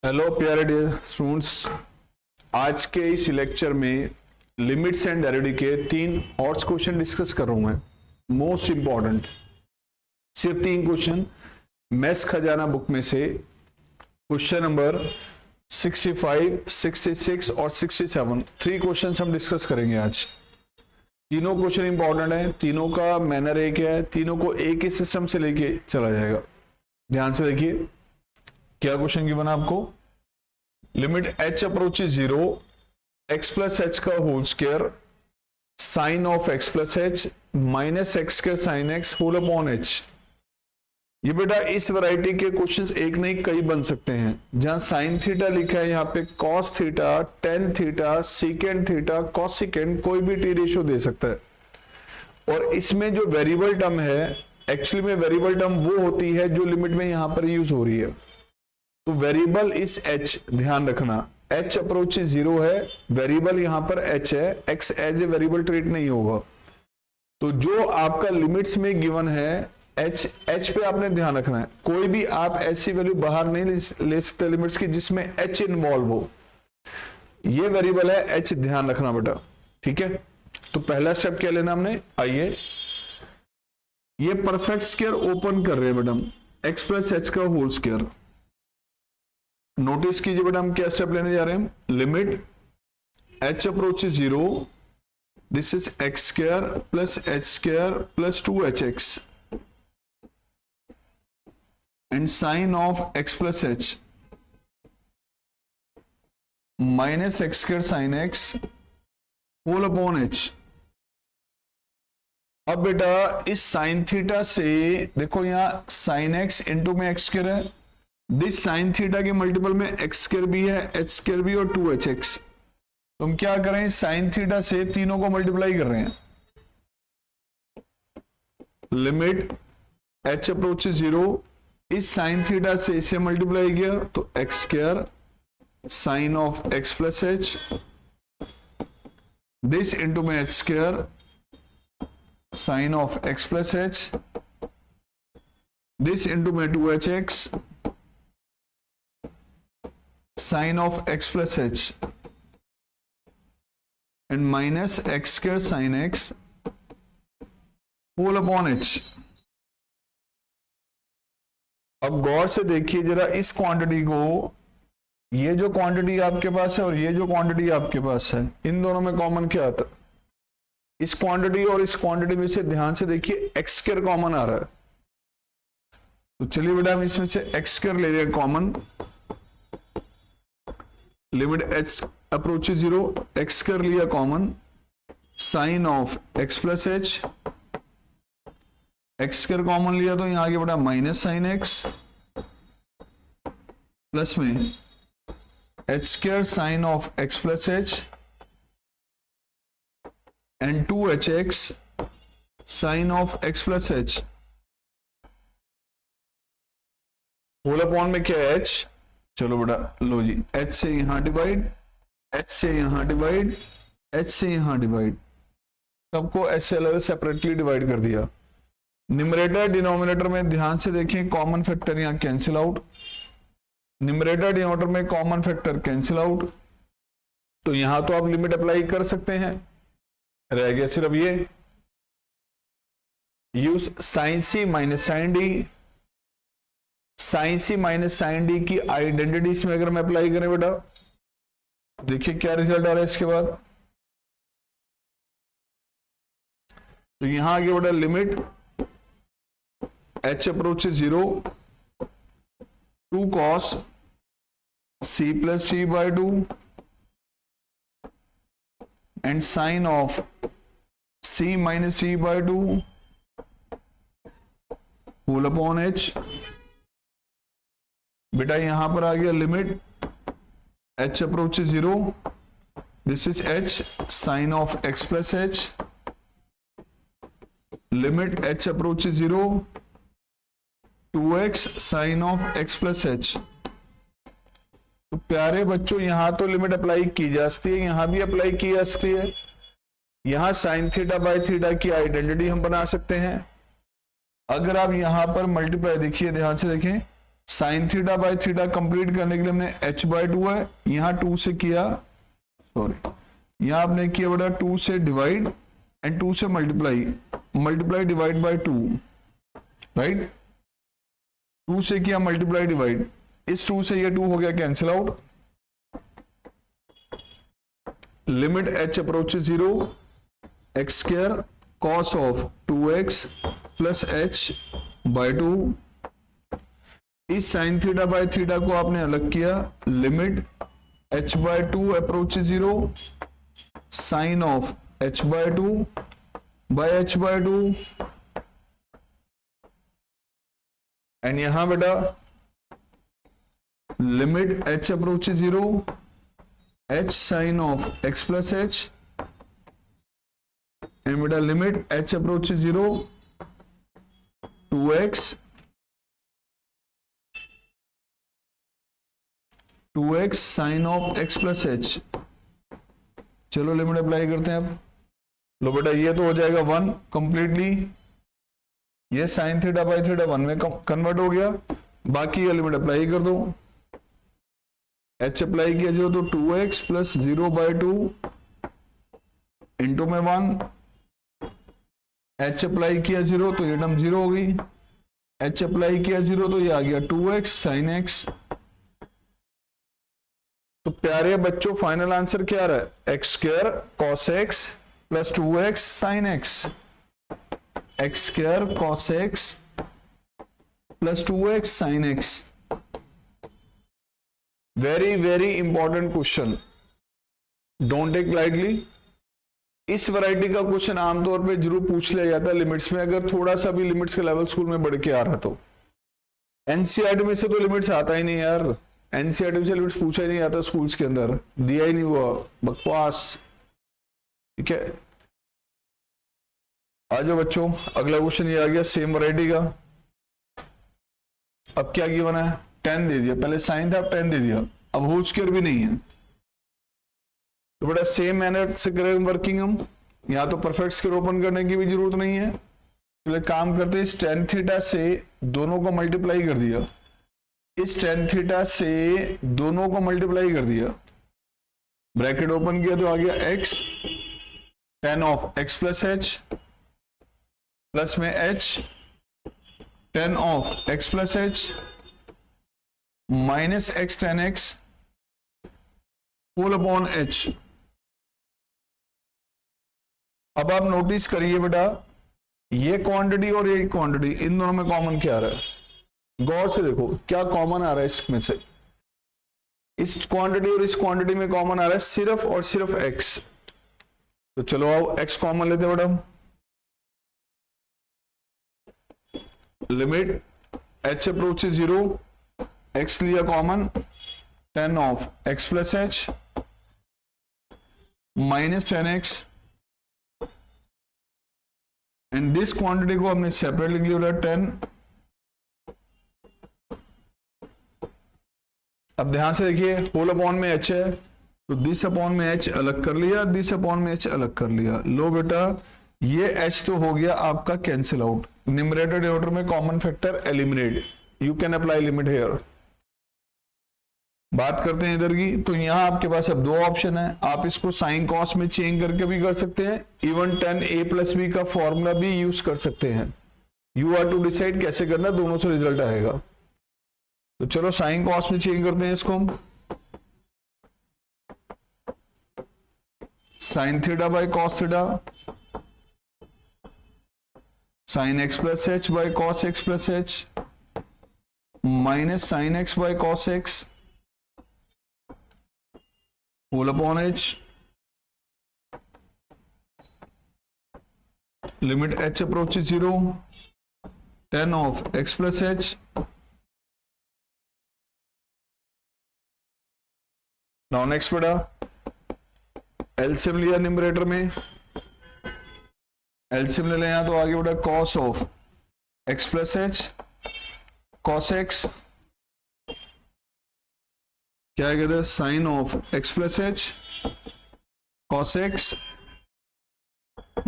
Hello प्यारे dear students, आज के इस लेक्चर में लिमिट्स एंड डेरिवेटिव के 3 और क्वेश्चन डिस्कस कर रहा हूं मैं। मोस्ट इंपॉर्टेंट सिर्फ 3 क्वेश्चन मैथ्स खजाना बुक में से क्वेश्चन नंबर 65, 66 और 67 3 क्वेश्चन हम डिस्कस करेंगे आज। तीनों क्वेश्चन इंपॉर्टेंट है, तीनों का मैनर एक है, तीनों को एक ही सिस्टम से लेके चला जाएगा। ध्यान से देखिए क्या क्वेश्चन गिवन है आपको। Limit h approaches 0, x plus h का whole square sine of x plus h minus x square sine x whole upon h। ये बेटा इस वैरायटी के क्वेश्चंस एक नहीं कई बन सकते हैं। जहां साइन थीटा लिखा है यहाँ पे cos theta, tan theta, secant theta, cosecant कोई भी टी रेशियो दे सकता है। और इसमें जो वेरिएबल टर्म है, एक्चुअली में वेरिएबल टर्म वो होती है जो लिमिट में यहां पर यूज हो रही है। तो वेरिएबल इस h, ध्यान रखना h अप्रोच 0 है, वेरिएबल यहां पर h है, x as a variable treat नहीं होगा। तो जो आपका लिमिट्स में गिवन है h पे आपने ध्यान रखना है। कोई भी आप ऐसी वैल्यू बाहर नहीं ले सकते लिमिट्स की जिसमें h इन्वॉल्व हो। ये वेरिएबल है h, ध्यान रखना बेटा, ठीक है। तो पहला स्टेप क्या लेना हमने, आइए ये परफेक्ट स्क्वायर ओपन कर रहे हैं बेटा, x प्लस एच का होल स्क्वायर। नोटिस कीजिए बेटा हम क्या स्टेप लेने जा रहे हैं। Limit h approach 0, this is x square plus h square plus 2hx and sine of x plus h minus x square sine x whole upon h। अब बेटा इस साइन थीटा से देखो यहां साइन x इंटू में x square है, this sine theta के multiple में एक्स स्क्वायर भी है, एच स्क्वायर भी और 2hx। तो हम क्या करें, साइन थीटा से तीनों को मल्टीप्लाई कर रहे हैं। लिमिट h अप्रोच 0, इस साइन थीटा से इसे मल्टीप्लाई किया तो x square sine of x plus h, this into में h square sine of x plus h, this into में 2hx sine of x plus h and minus x square sine x whole upon h। अब गौर से देखिए जरा इस quantity को, ये जो क्वांटिटी आपके पास है और ये जो क्वांटिटी आपके पास है, इन दोनों में कॉमन क्या आता है। इस क्वांटिटी और इस क्वांटिटी में से ध्यान से देखिए एक्स स्क्वायर कॉमन आ रहा है। तो चलिए बेटा हम इसमें से एक्स स्क्वायर ले रहे हैं common. Limit h approach 0, x square लिया common, sine of x plus h, x square common लिया तो यहां आगे बेटा माइनस साइन एक्स प्लस में h square sine of x plus h and 2hx sine of x plus h whole upon में क्या है h। चलो बेटा लो जी, h से यहां डिवाइड, h से यहां डिवाइड, h से यहां डिवाइड, सबको h से अलग सेपरेटली डिवाइड कर दिया। न्यूमरेटर डिनोमिनेटर में ध्यान से देखें कॉमन फैक्टर यहां कैंसिल आउट, न्यूमरेटर डिनोमिनेटर में कॉमन फैक्टर कैंसिल आउट। तो यहां तो आप लिमिट अप्लाई कर सकते हैं, रह गया सिर्फ ये यूज साइन सी माइनस साइन डी। साइन सी माइनस साइन डी की आइडेंटिटीज में अगर मैं अप्लाई करें बेटा, देखिए क्या रिजल्ट आ रहा है इसके बाद। तो यहां आगे बेटा limit h approach 0, 2 cos c plus t by 2 and sine of c minus t by 2 whole upon h। बेटा यहां पर आ गया limit h approach 0, this is h sine of x plus h, limit h approach 0, 2x sine of x plus h. तो प्यारे बच्चों यहां तो लिमिट अप्लाई की जा सकती है, यहां भी अप्लाई की जा सकती है। यहां साइन थीटा बाय थीटा की आइडेंटिटी हम बना सकते हैं। अगर आप यहां पर मल्टीप्लाई, देखिए ध्यान से देखें, sign theta by theta complete करने के लिए हमने h बाय 2 है, यहां 2 से किया, सॉरी यहां आपने किया बेटा 2 से डिवाइड एंड 2 से मल्टीप्लाई डिवाइड बाय 2, राइट। 2 से किया मल्टीप्लाई डिवाइड, इस 2 से ये 2 हो गया cancel out. Limit h approaches 0, x square cos of 2x plus h by 2। इस साइन थीटा बाय थीटा को आपने अलग किया, limit h by 2 approaches 0, sine of h by 2 by h by 2। And यहां बेटा limit h approaches 0, h sine of x plus h, and बेटा limit h approaches 0, 2x sine of x plus h। चलो limit apply करते हैं अब। लो बेटा ये तो हो जाएगा 1 कंप्लीटली, ये साइन थीटा बाई थीटा 1 में कन्वर्ट हो गया। बाकी ये लिमिट अप्लाई कर दो, h अप्लाई किया जो तो 2x प्लस 0 बाई 2 इंटू में 1, h अप्लाई किया 0 तो ये टर्म 0 हो गई, h अप्लाई किया 0 तो ये आ गया 2x साइन x। तो प्यारे बच्चों फाइनल आंसर क्या रहा है, x square cos x plus 2x sine x, x square cos x plus 2x sine x. Very very important question, don't take lightly. इस वैरायटी का क्वेश्चन आमतौर पे जरूर पूछ लिया जाता है लिमिट्स में, अगर थोड़ा सा भी लिमिट्स का लेवल स्कूल में बढ़ के आ रहा तो। एनसीईआरटी में से तो लिमिट्स आता ही नहीं यार, एनसीईआरटी से लिमिट्स पूछा ही नहीं आता स्कूल्स के अंदर, दिया ही नहीं हुआ, बकवास। ठीक है, आ जाओ बच्चों, अगला क्वेश्चन ये आ गया सेम वैरायटी का। अब क्या गिवन है, 10 दे दिया, पहले साइन था अब 10 दे दिया, अब होल स्क्वायर भी नहीं है। तो बेटा सेम मैनर से करें वर्किंग हम, यहाँ तो परफेक्ट स्क्वायर ओपन करने की भी जरूरत नहीं है। तो काम करते हैं, इस टेन थीटा से दोनों को मल्टीप्लाई कर दिया, इस टेन थीटा से दोनों को मल्टीप्लाई कर दिया, ब्रैकेट ओपन किया तो आ गया x tan of x plus h plus में h tan of x plus h minus x tan x whole upon h। अब आप नोटिस करिए बेटा, ये क्वांटिटी और ये क्वांटिटी, इन दोनों में कॉमन क्या आ रहा है, गौर से देखो क्या कॉमन आ रहा है इसमें से। इस क्वांटिटी और इस क्वांटिटी में कॉमन आ रहा है सिर्फ और सिर्फ x। तो चलो आओ x कॉमन लेते हैं बेटा, लिमिट h अप्रोचेस 0, x लिया common, ten of x plus h minus ten x, and this quantity को हमने सेपरेट लिख लिया 10। अब ध्यान से देखिए, होल अपॉन में h है तो दिस अपॉन में h अलग कर लिया, दिस अपॉन में h अलग कर लिया। लो बेटा ये h तो हो गया आपका कैंसिल आउट, न्यूमरेटर डिनोमिनेटर में common factor eliminate, you can apply limit here. बात करते हैं इधर की, तो यहां आपके पास अब दो ऑप्शन है, आप इसको साइन कॉस में चेंज करके भी कर सकते हैं, इवन 10a प्लस b का फॉर्मूला भी यूज कर सकते हैं। यू आर टू डिसाइड कैसे करना, दोनों से रिजल्ट आएगा। तो चलो साइन कॉस में चेंज करते हैं इसको, sine theta by cos theta, sine x plus h by cos x plus h minus sine x by cos x whole upon h, limit h approaches 0, tan of x plus h। Now next बेटा LCM लिया numerator में, LCM ले लें यहां तो आगे बेटा cos of x plus h cos x, क्या कहते हैं sine of x plus h cos x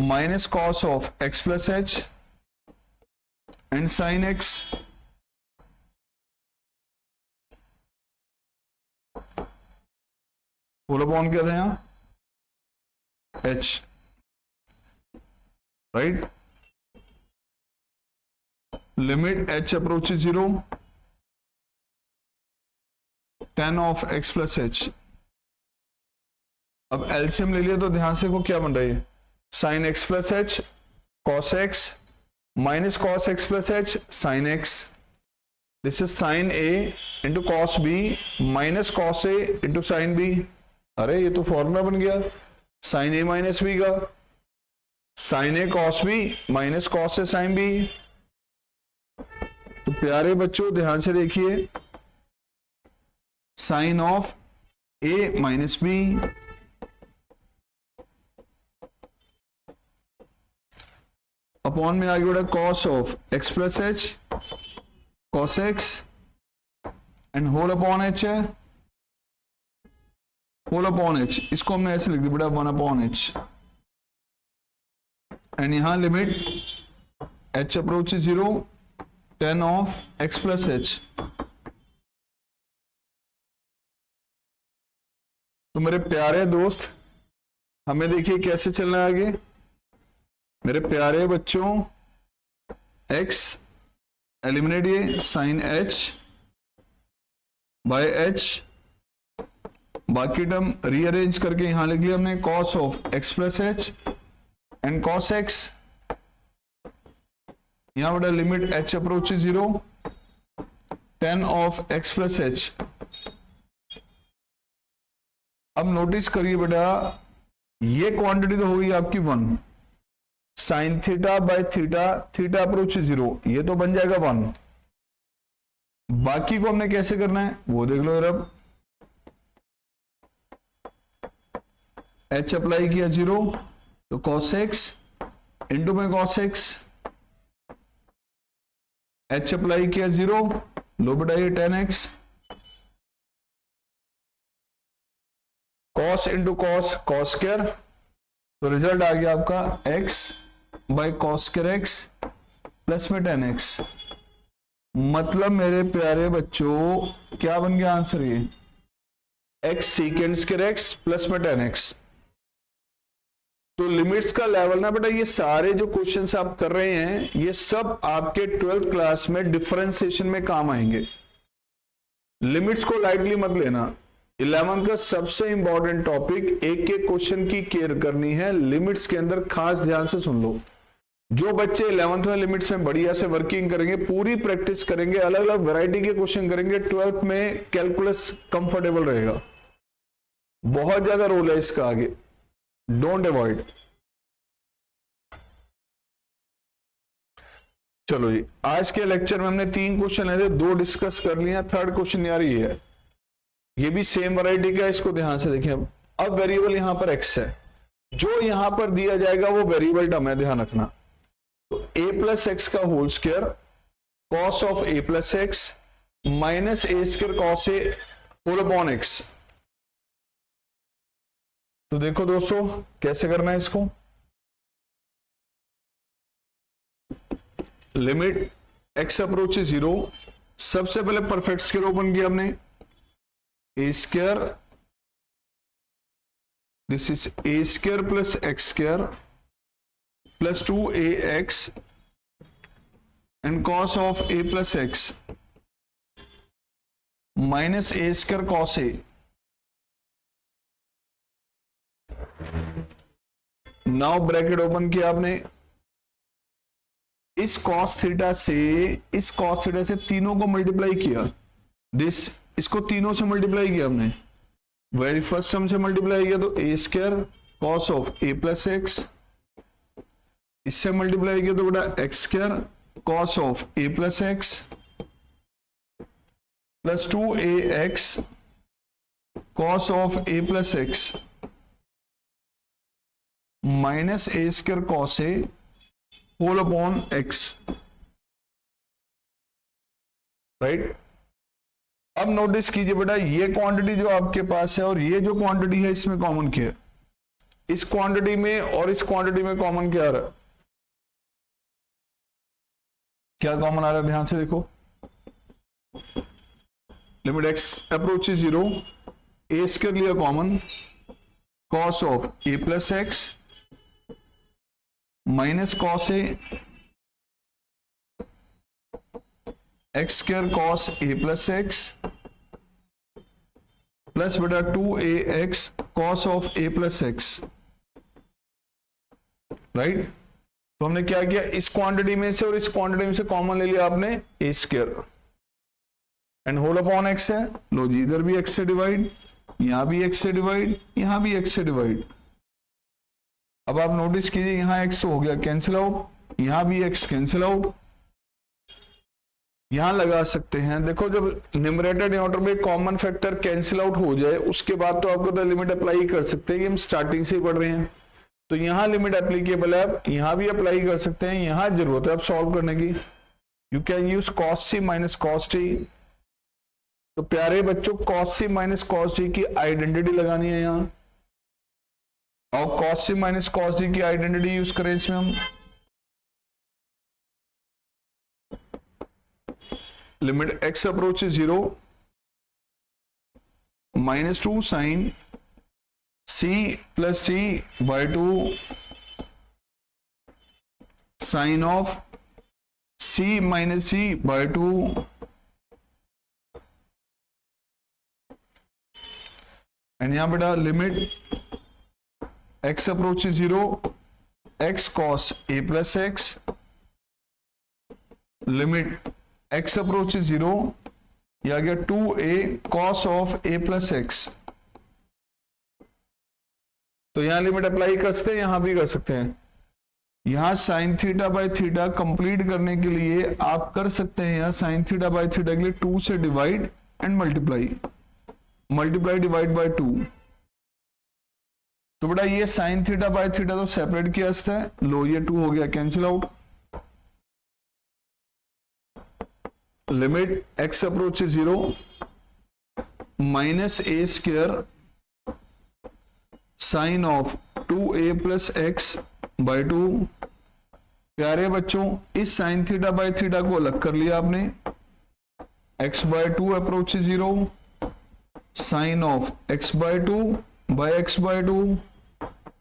minus cos of x plus h and sine x। Whole upon क्या था यहां, h, right. Limit h approaches 0, tan of x plus h। अब LCM ले लिया तो ध्यान से को क्या बन रहा है, sine x plus h cos x minus cos x plus h sin x। This is sine a into cos b minus cos a into sine b। अरे ये तो फॉर्मूला बन गया साइन a माइनस b का, sine a cos b minus cos a sin b। तो प्यारे बच्चों ध्यान से देखिए, sine of a minus b upon में आगे बढ़ा cos of x plus h cos x and whole upon h है, होल अपॉन h, इसको हमने ऐसे लिख दिया बेटा 1 अपॉन h। एंड यहां limit h approach 0, tan of x plus h। तो मेरे प्यारे दोस्त हमें देखिए कैसे चलना है आगे। मेरे प्यारे बच्चों x एलिमिनेट ये साइन h बाय h, बाकी टर्म रीअरेंज करके यहां लिख लिया हमने cos of x plus h and cos x। यहां बेटा limit h approach 0, tan of x plus h। अब नोटिस करिए बेटा ये क्वांटिटी तो होगी आपकी 1, sign theta by theta, theta approach 0, ये तो बन जाएगा 1। बाकी को हमने कैसे करना है वो देख लो। अब h अप्लाई किया 0 तो cos x इंटू में cos x, h अप्लाई किया 0, लो बेटा ये tan x, cos into cos, cos square, तो रिजल्ट आ गया आपका x by cos square x plus में tan x। मतलब मेरे प्यारे बच्चों क्या बन गया आंसर, ये x secant square x plus में tan x। तो लिमिट्स का लेवल ना बेटा, ये सारे जो क्वेश्चंस आप कर रहे हैं ये सब आपके 12th क्लास में डिफरेंशिएशन में काम आएंगे। लिमिट्स को लाइटली मत लेना। 11th का सबसे इंपॉर्टेंट टॉपिक, एक एक क्वेश्चन की केयर करनी है। लिमिट्स के अंदर खास ध्यान से सुन लो। जो बच्चे 11th में लिमिट्स में बढ़िया से वर्किंग करेंगे, पूरी प्रैक्टिस करेंगे, अलग अलग वैरायटी के क्वेश्चन करेंगे, 12th में कैलकुलस कंफर्टेबल रहेगा। बहुत ज्यादा रोल है इसका आगे, डोंट अवॉइड। चलो जी, आज के लेक्चर में हमने 3 क्वेश्चन है, 2 डिस्कस कर लिया। थर्ड क्वेश्चन यार ये है, ये भी सेम वैरायटी का, इसको ध्यान से देखिए। अब वेरिएबल यहां पर x है, जो यहां पर दिया जाएगा वो वेरिएबल टर्म है, ध्यान रखना। तो a प्लस एक्स का whole square cos of a plus x minus a square cos a whole upon x. तो देखो दोस्तों कैसे करना है इसको। लिमिट x अप्रोच 0, सबसे पहले परफेक्ट स्क्वायर ओपन किया हमने, a square, this is a square plus x square plus 2ax and cos of a plus x minus a square cos a. Now bracket open किया आपने, इस cos theta से, इस cos theta से तीनों को मल्टीप्लाई किया, दिस, इसको तीनों से मल्टीप्लाई किया हमने, वेरी फर्स्ट टर्म से मल्टीप्लाई किया तो a square cos of a plus x, इससे मल्टीप्लाई किया तो बेटा x square cos of a plus x plus 2ax cos of a plus x minus a square cos a whole upon x, right. अब notice कीजिए बेटा, ये quantity जो आपके पास है और ये जो क्वांटिटी है इसमें कॉमन क्या है, इस क्वांटिटी में और इस क्वांटिटी में कॉमन क्या आ रहा है, क्या कॉमन आ रहा है, ध्यान से देखो। लिमिट x अप्रोच 0, ए स्क्वायर लिया common, cos of a plus x minus cos A x square cos A plus x plus बेटा 2ax cos of a plus x, right. तो हमने क्या किया, इस क्वांटिटी में से और इस क्वांटिटी में से कॉमन ले लिया आपने a square and whole upon x है। लो जी, इधर भी एक्स से डिवाइड, यहां भी एक्स से डिवाइड, यहां भी एक्स से डिवाइड। अब आप नोटिस कीजिए, यहां एक्स हो गया कैंसिल आउट, यहां भी एक्स कैंसिल आउट, यहां लगा सकते हैं। देखो जब न्यूमरेटर डिनोमिनेटर में कॉमन फैक्टर कैंसिल आउट हो जाए उसके बाद तो आपको तो लिमिट अप्लाई कर सकते हैं कि हम स्टार्टिंग से ही पढ़ रहे हैं, तो यहां लिमिट एप्लीकेबल है, आप यहां भी अप्लाई कर सकते हैं। यहां जरूरत है अब सॉल्व करने की, you can use cos c minus cos t. तो प्यारे बच्चों cos c minus cos t की आइडेंटिटी लगानी है यहां, और cos c minus cos t की आइडेंटिटी यूज करें इसमें हम। Limit x approaches 0 -2 sine c plus t by 2 sine of c minus t by 2 and यहां बेटा limit x approaches 0 x cos a plus x limit x approaches 0, यह आ गया 2a cos of a plus x. तो यहां limit apply कर सकते हैं, यहां भी कर सकते हैं। यहां sign theta by theta complete करने के लिए आप कर सकते हैं यहां साइन थीटा बाय थीटा के लिए 2 से divide and multiply divide by 2। तो बेटा ये साइन थीटा बाय थीटा तो सेपरेट किया जाता है, लो ये 2 हो गया cancel out. Limit x approaches 0 minus a square sine of 2a plus x by 2। प्यारे बच्चों इस साइन थीटा बाय थीटा को अलग कर लिया आपने, x by 2 approaches 0 sine of x by 2 by x by 2।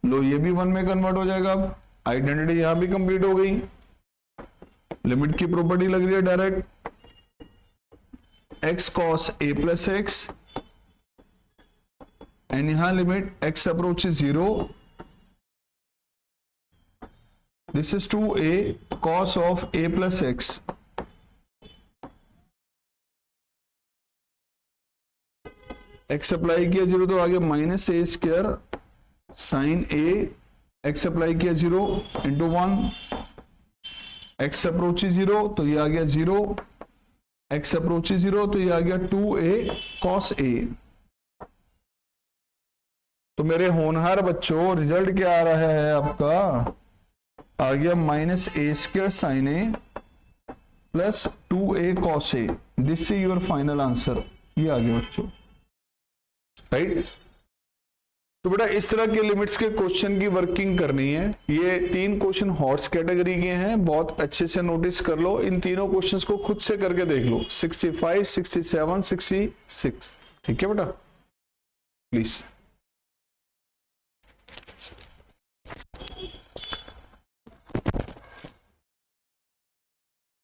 लो ये भी 1 में कन्वर्ट हो जाएगा। अब आइडेंटिटी यहां भी कंप्लीट हो गई। लिमिट की प्रॉपर्टी लग रही है direct, x cos a plus x and यहां limit x approaches 0, this is 2a cos of a plus x. x apply किया 0 तो आगे minus a square sine a, x apply किया 0 इंटू 1, x अप्रोचेस 0 तो ये आ गया 0, x अप्रोचेस 0 तो ये आ गया 2a cos a। तो मेरे होनहार बच्चों रिजल्ट क्या आ रहा है आपका, आ गया minus a square sign A plus 2a cos a। This is your final answer, ये आ गया बच्चों, राइट। तो बेटा इस तरह के लिमिट्स के क्वेश्चन की वर्किंग करनी है। ये 3 क्वेश्चन हॉर्स कैटेगरी के हैं, बहुत अच्छे से नोटिस कर लो। इन तीनों क्वेश्चंस को खुद से करके देख लो, 65, 67, 66। ठीक है बेटा, प्लीज।